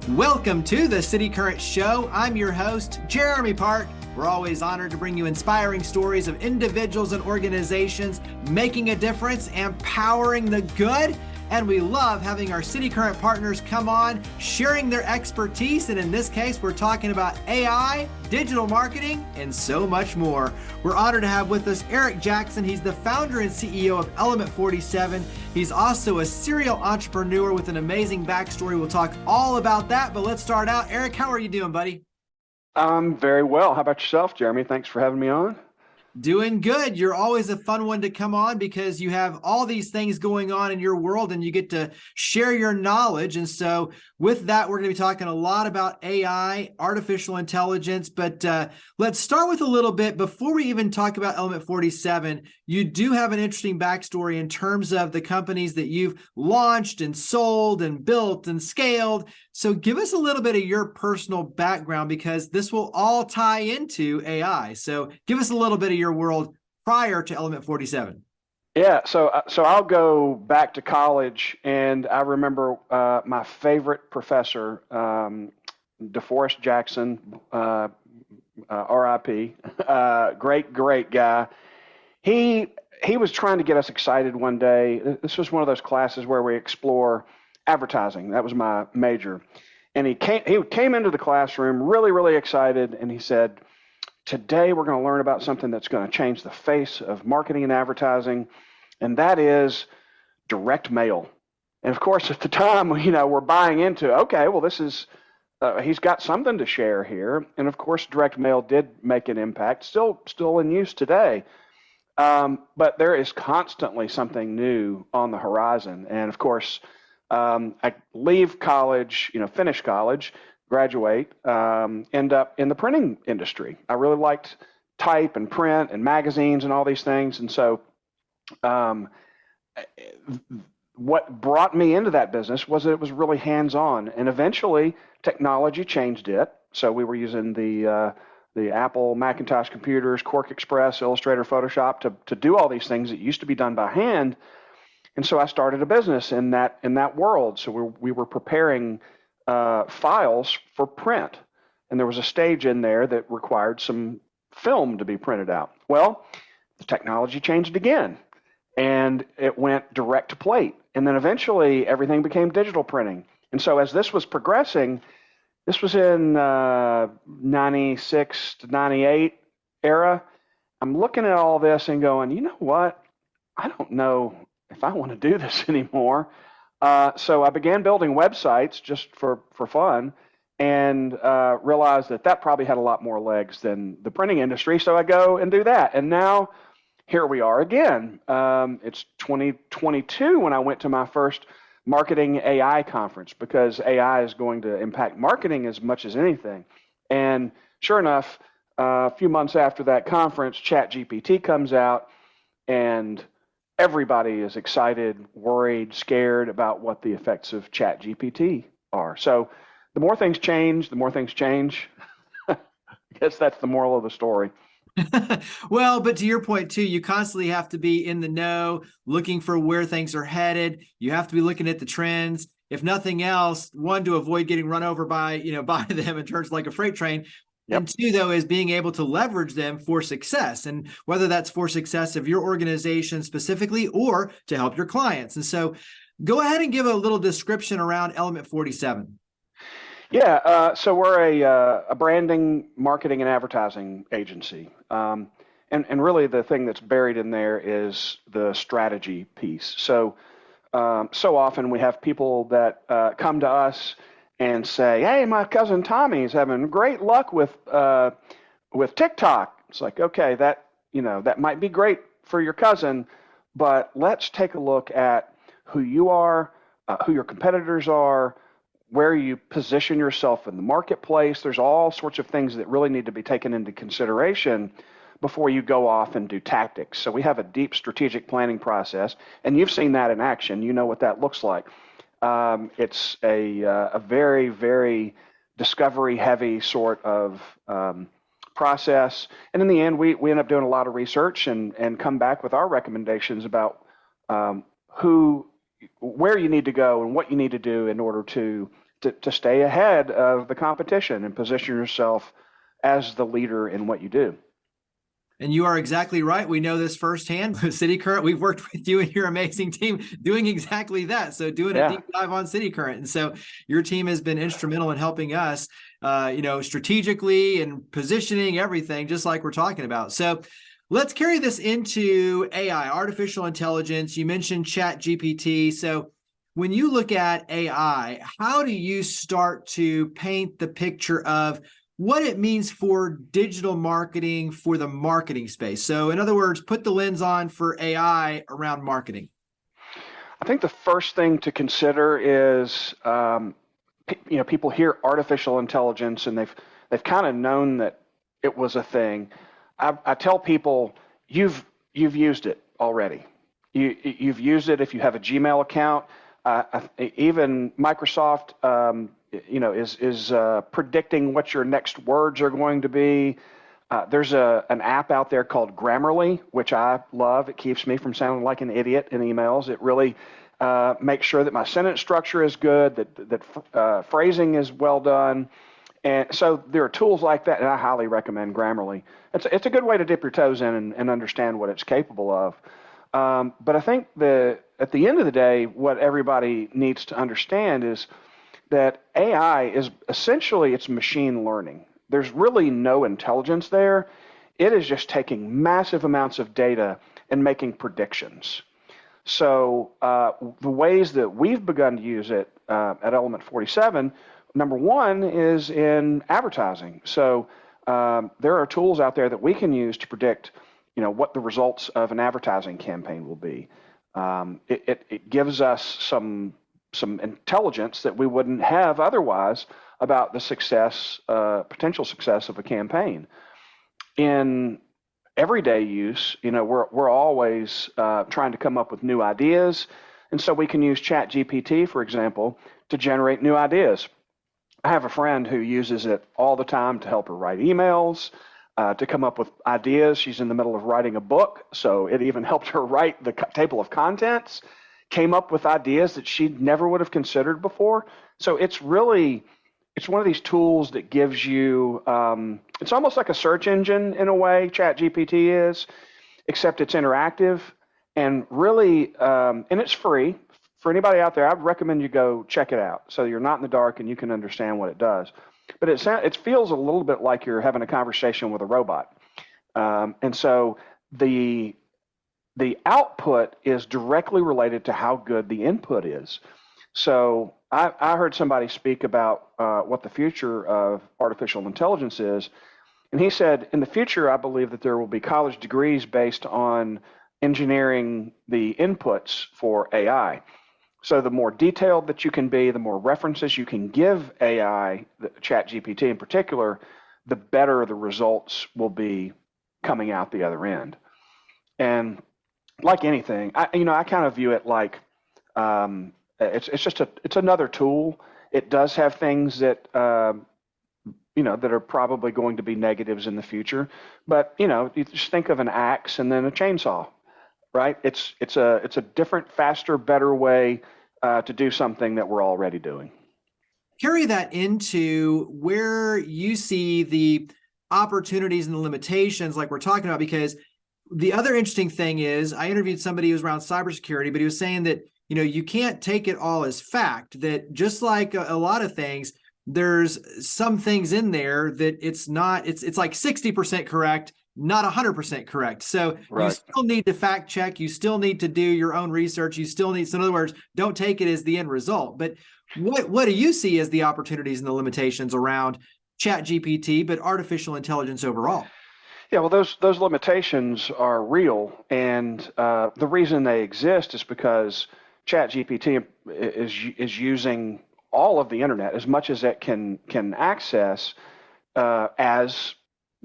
Welcome to the City Current Show. I'm your host, Jeremy Park. We're always honored to bring you inspiring stories of individuals and organizations making a difference, empowering the good. And we love having our City Current partners come on, sharing their expertise. And in this case, we're talking about AI, digital marketing, and so much more. We're honored to have with us Eric Jackson. He's the founder and CEO of Element 47. He's also a serial entrepreneur with an amazing backstory. We'll talk all about that, but let's start out. Eric, how are you doing, buddy? I'm very well. How about yourself, Jeremy? Thanks for having me on. Doing good. You're always a fun one to come on because you have all these things going on in your world and you get to share your knowledge. And so with that, we're going to be talking a lot about AI, artificial intelligence, but let's start with a little bit before we even talk about Element 47. You do have an interesting backstory in terms of the companies that you've launched and sold and built and scaled. So give us a little bit of your personal background because this will all tie into AI. So give us a little bit of your world prior to Element 47. Yeah, so I'll go back to college, and I remember my favorite professor, DeForest Jackson, RIP, great guy. He was trying to get us excited one day. This was one of those classes where we explore advertising. That was my major. And he came into the classroom really excited, and he said, "Today we're going to learn about something that's going to change the face of marketing and advertising, and that is direct mail." And of course, at the time, we're buying into, okay, well, this is he's got something to share here. And of course, direct mail did make an impact, still in use today. But there is constantly something new on the horizon. And of course, I leave college, finish college, graduate, end up in the printing industry. I really liked type and print and magazines and all these things. And so what brought me into that business was that it was really hands-on. And eventually technology changed it. So we were using the Apple Macintosh computers, Quark Express, Illustrator, Photoshop to do all these things that used to be done by hand. And so I started a business in that world. So we were preparing files for print, and there was a stage in there that required some film to be printed out. Well, the technology changed again, and it went direct to plate, and then eventually everything became digital printing. And so as this was progressing, this was in 96 to 98 era, I'm looking at all this and going, you know what? I don't know if I want to do this anymore. So I began building websites just for fun, and realized that probably had a lot more legs than the printing industry. So I go and do that. And now here we are again. It's 2022 when I went to my first marketing AI conference, because AI is going to impact marketing as much as anything. And sure enough, a few months after that conference, ChatGPT comes out, and everybody is excited, worried, scared about what the effects of ChatGPT are. So the more things change, the more things change. I guess that's the moral of the story. Well, but to your point too, you constantly have to be in the know, looking for where things are headed. You have to be looking at the trends. If nothing else, one, to avoid getting run over by them in terms like a freight train. Yep. And two, though, is being able to leverage them for success, and whether that's for success of your organization specifically or to help your clients. And so go ahead and give a little description around Element 47. Yeah, so we're a branding, marketing, and advertising agency. And really the thing that's buried in there is the strategy piece. So often we have people that come to us and say, "Hey, my cousin Tommy's having great luck with TikTok." It's like, okay, that might be great for your cousin, but let's take a look at who you are, who your competitors are, where you position yourself in the marketplace. There's all sorts of things that really need to be taken into consideration before you go off and do tactics. So we have a deep strategic planning process, and you've seen that in action. You know what that looks like. It's a very, very discovery-heavy sort of process. And in the end, we end up doing a lot of research and come back with our recommendations about where you need to go and what you need to do in order to to stay ahead of the competition and position yourself as the leader in what you do. And you are exactly right. We know this firsthand. CityCurrent, we've worked with you and your amazing team doing exactly that. So doing a deep dive on CityCurrent. And so your team has been instrumental in helping us, strategically and positioning everything, just like we're talking about. So let's carry this into AI, artificial intelligence. You mentioned ChatGPT. So when you look at AI, how do you start to paint the picture of what it means for digital marketing for the marketing space? So in other words, put the lens on for AI around marketing. I think the first thing to consider is, people hear artificial intelligence and they've kind of known that it was a thing. I tell people, you've used it already. You've used it if you have a Gmail account. Even Microsoft, is predicting what your next words are going to be. There's an app out there called Grammarly, which I love. It keeps me from sounding like an idiot in emails. It really makes sure that my sentence structure is good, that phrasing is well done. And so there are tools like that, and I highly recommend Grammarly. It's a good way to dip your toes in and understand what it's capable of. But I think at the end of the day, what everybody needs to understand is that AI is essentially, it's machine learning. There's really no intelligence there. It is just taking massive amounts of data and making predictions. So the ways that we've begun to use it at Element 47, number one is in advertising. So there are tools out there that we can use to predict, what the results of an advertising campaign will be. It gives us some intelligence that we wouldn't have otherwise about the potential success of a campaign. In everyday use, we're always trying to come up with new ideas, and so we can use ChatGPT, for example, to generate new ideas. I have a friend who uses it all the time to help her write emails, to come up with ideas. She's in the middle of writing a book, so it even helped her write the table of contents, came up with ideas that she never would have considered before. So it's one of these tools that gives you, it's almost like a search engine in a way, ChatGPT is, except it's interactive and really, and it's free. For anybody out there, I'd recommend you go check it out so you're not in the dark and you can understand what it does. But it feels a little bit like you're having a conversation with a robot. And so the output is directly related to how good the input is. So I heard somebody speak about what the future of artificial intelligence is. And he said, in the future, I believe that there will be college degrees based on engineering the inputs for AI. So the more detailed that you can be, the more references you can give AI, ChatGPT in particular, the better the results will be coming out the other end. And like anything, I kind of view it like it's another tool. It does have things that that are probably going to be negatives in the future. But you just think of an axe and then a chainsaw, right? It's a different, faster, better way to do something that we're already doing. Carry that into where you see the opportunities and the limitations like we're talking about, because the other interesting thing is I interviewed somebody who was around cybersecurity, but he was saying that, you can't take it all as fact, that just like a lot of things, there's some things in there that it's like 60% correct, not 100% correct. So Right. You still need to fact check. You still need to do your own research. You still need, so in other words, don't take it as the end result. But what do you see as the opportunities and the limitations around ChatGPT, but artificial intelligence overall? Yeah, well, those limitations are real, and the reason they exist is because ChatGPT is using all of the internet as much as it can access as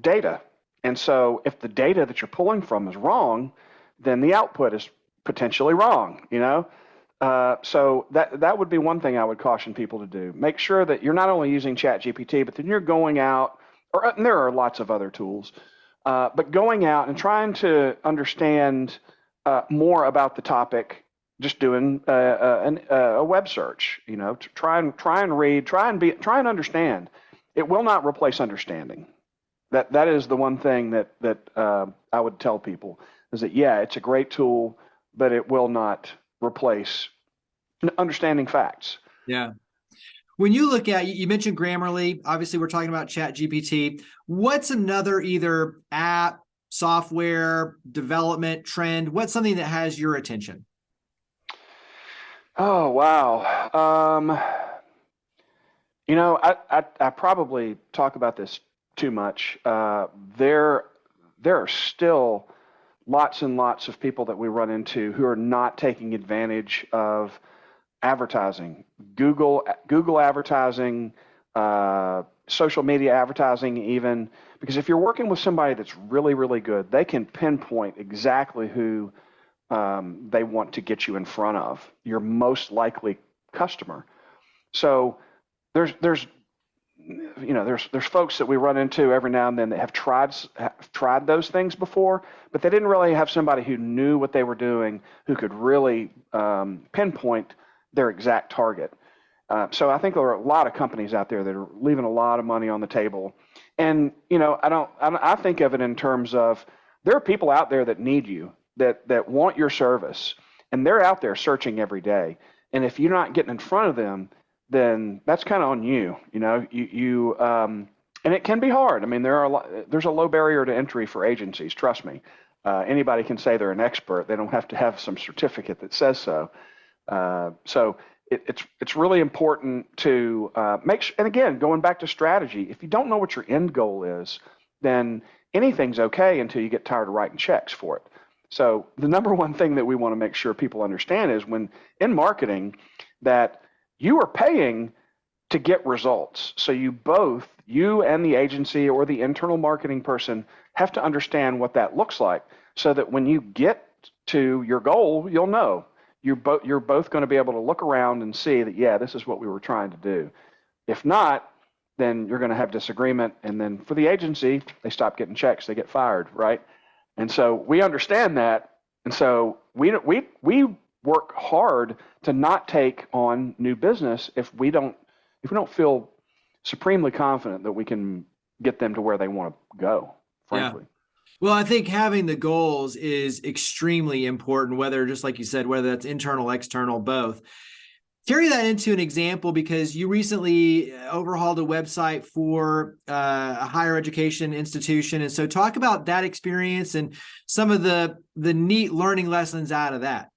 data. And so if the data that you're pulling from is wrong, then the output is potentially wrong, So that would be one thing I would caution people to do. Make sure that you're not only using ChatGPT, but then you're going out, and there are lots of other tools, but going out and trying to understand more about the topic just doing a web search, to try and read, try and understand. It will not replace understanding. That is the one thing that I would tell people is that, yeah, it's a great tool, but it will not replace understanding facts. Yeah. When you look at, you mentioned Grammarly, obviously we're talking about ChatGPT. What's another either app, software, development trend? What's something that has your attention? Oh, wow. I probably talk about this too much. There are still lots and lots of people that we run into who are not taking advantage of advertising, Google advertising, social media advertising, even because if you're working with somebody that's really, really good, they can pinpoint exactly who they want to get you in front of, your most likely customer. So there's there's folks that we run into every now and then that have tried those things before, but they didn't really have somebody who knew what they were doing, who could really pinpoint their exact target. So I think there are a lot of companies out there that are leaving a lot of money on the table, and I think of it in terms of there are people out there that need you, that want your service, and they're out there searching every day. And if you're not getting in front of them, then that's kind of on you. And it can be hard. I mean, there's a low barrier to entry for agencies. Trust me. Anybody can say they're an expert. They don't have to have some certificate that says so. So it's really important to make sure. And again, going back to strategy, if you don't know what your end goal is, then anything's okay until you get tired of writing checks for it. So the number one thing that we want to make sure people understand is when in marketing that you are paying to get results. So you and the agency or the internal marketing person have to understand what that looks like so that when you get to your goal, you'll know. You're both going to be able to look around and see that, yeah, this is what we were trying to do. If not, then you're going to have disagreement. And then for the agency, they stop getting checks, they get fired, right? And so we understand that. And so we work hard to not take on new business if we don't feel supremely confident that we can get them to where they want to go, frankly. Yeah. Well, I think having the goals is extremely important, whether, just like you said, whether that's internal, external, both. Carry that into an example because you recently overhauled a website for a higher education institution. And so talk about that experience and some of the neat learning lessons out of that.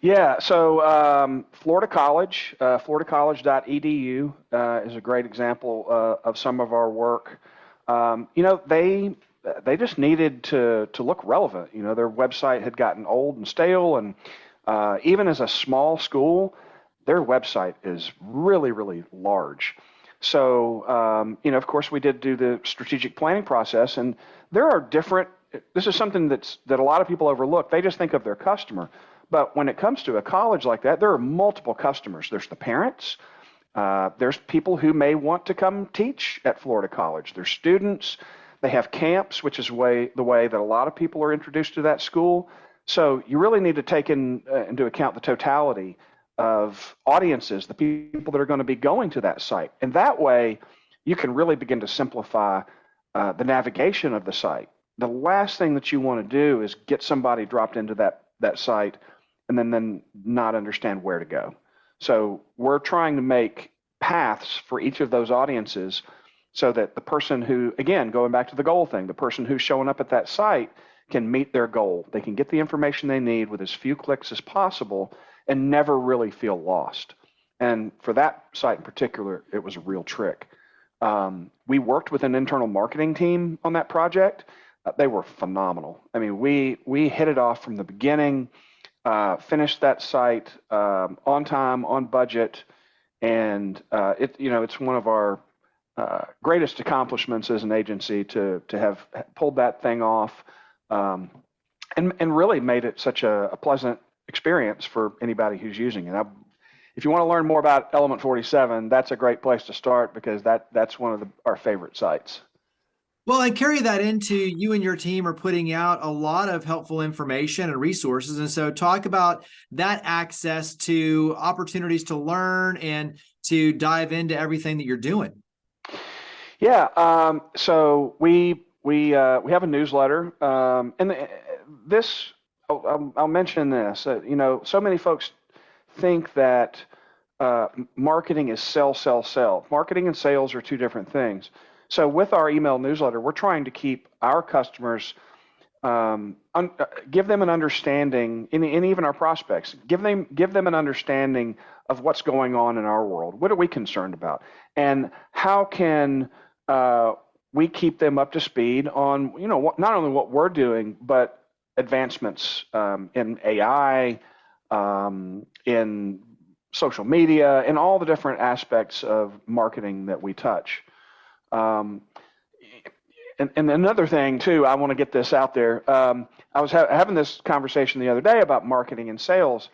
Yeah, so Florida College, floridacollege.edu is a great example of some of our work. They just needed to look relevant. Their website had gotten old and stale, and even as a small school, their website is really, really large. So, of course, we did do the strategic planning process, and there are this is something that a lot of people overlook. They just think of their customer. But when it comes to a college like that, there are multiple customers. There's the parents. There's people who may want to come teach at Florida College. There's students. They have camps, which is the way that a lot of people are introduced to that school. So you really need to take into account the totality of audiences, the people that are going to be going to that site. And that way, you can really begin to simplify the navigation of the site. The last thing that you want to do is get somebody dropped into that site and then not understand where to go. So we're trying to make paths for each of those audiences so that the person who, again, going back to the goal thing, the person who's showing up at that site can meet their goal. They can get the information they need with as few clicks as possible and never really feel lost. And for that site in particular, it was a real trick. We worked with an internal marketing team on that project. They were phenomenal. I mean, we hit it off from the beginning, finished that site on time, on budget, and it's one of our greatest accomplishments as an agency to have pulled that thing off, and really made it such a pleasant experience for anybody who's using it. If you want to learn more about Element 47, that's a great place to start because that's one of our favorite sites. Well, and carry that into you and your team are putting out a lot of helpful information and resources. And so talk about that access to opportunities to learn and to dive into everything that you're doing. Yeah. So we have a newsletter, this I'll mention this. So many folks think that marketing is sell, sell, sell. Marketing and sales are two different things. So with our email newsletter, we're trying to keep our customers, give them an understanding, and even our prospects, give them an understanding of what's going on in our world. What are we concerned about, and how can we keep them up to speed on not only what we're doing, but advancements in AI, in social media, and all the different aspects of marketing that we touch. And another thing too, I want to get this out there. I was having this conversation the other day about marketing and sales,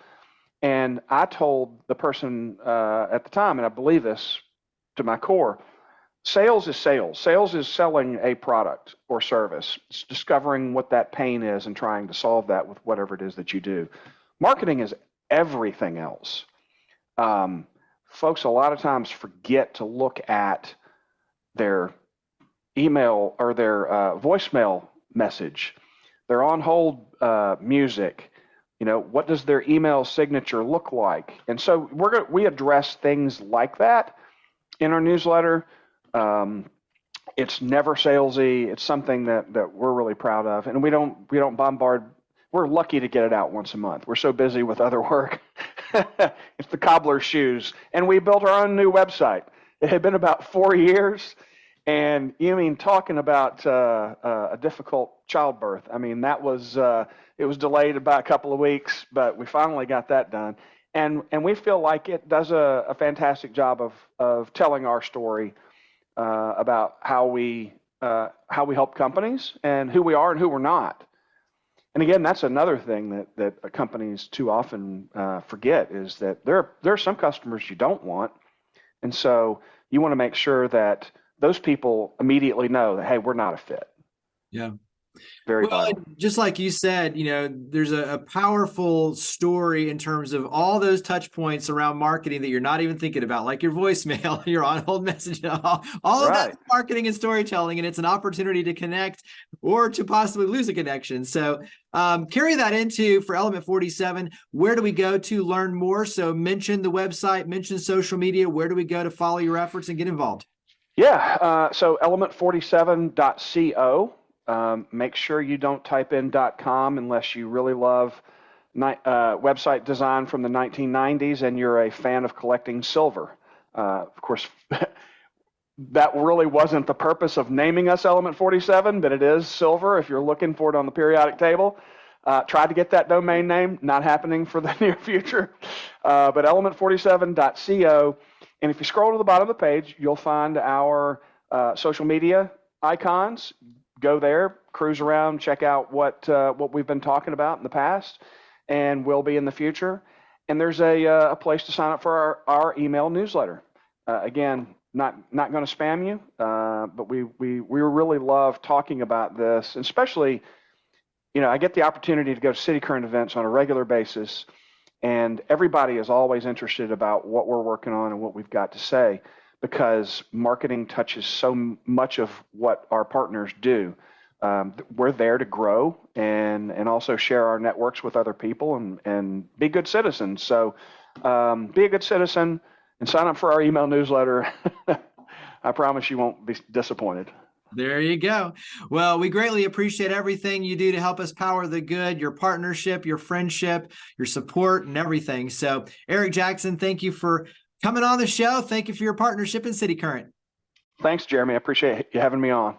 and I told the person at the time, and I believe this to my core, sales is sales. Sales is selling a product or service. It's discovering what that pain is and trying to solve that with whatever it is that you do. Marketing is everything else. Folks a lot of times forget to look at their email or their voicemail message, their on hold music. What does their email signature look like? And so we address things like that in our newsletter. It's never salesy. It's something that we're really proud of, and we don't bombard. We're lucky to get it out once a month. We're so busy with other work. It's the cobbler's shoes. And we built our own new website. It had been about 4 years. And talking about a difficult childbirth. I mean, that was, it was delayed about a couple of weeks, but we finally got that done. And we feel like it does a fantastic job of telling our story about how we help companies and who we are and who we're not. And again, that's another thing that companies too often forget, is that there are some customers you don't want. And so you want to make sure that those people immediately know that, hey, we're not a fit. Yeah. Very well, vital. Just like you said, there's a powerful story in terms of all those touch points around marketing that you're not even thinking about, like your voicemail, your on-hold message, all of Right. that marketing and storytelling, and it's an opportunity to connect or to possibly lose a connection. So carry that into for Element 47. Where do we go to learn more? So mention the website, mention social media. Where do we go to follow your efforts and get involved? Yeah, so element47.co. Make sure you don't type in .com unless you really love website design from the 1990s and you're a fan of collecting silver. Of course, that really wasn't the purpose of naming us Element 47, but it is silver if you're looking for it on the periodic table. Tried to get that domain name, not happening for the near future, but element47.co. And if you scroll to the bottom of the page, you'll find our social media icons. Go there, cruise around, check out what we've been talking about in the past and will be in the future. And there's a place to sign up for our email newsletter. Again, not going to spam you, but we really love talking about this, especially, I get the opportunity to go to City Current events on a regular basis, and everybody is always interested about what we're working on and what we've got to say, because marketing touches so much of what our partners do. We're there to grow and also share our networks with other people and be good citizens. So be a good citizen and sign up for our email newsletter. I promise you won't be disappointed. There you go. Well, we greatly appreciate everything you do to help us power the good, your partnership, your friendship, your support, and everything. So, Eric Jackson, thank you for coming on the show. Thank you for your partnership in City Current. Thanks, Jeremy. I appreciate you having me on.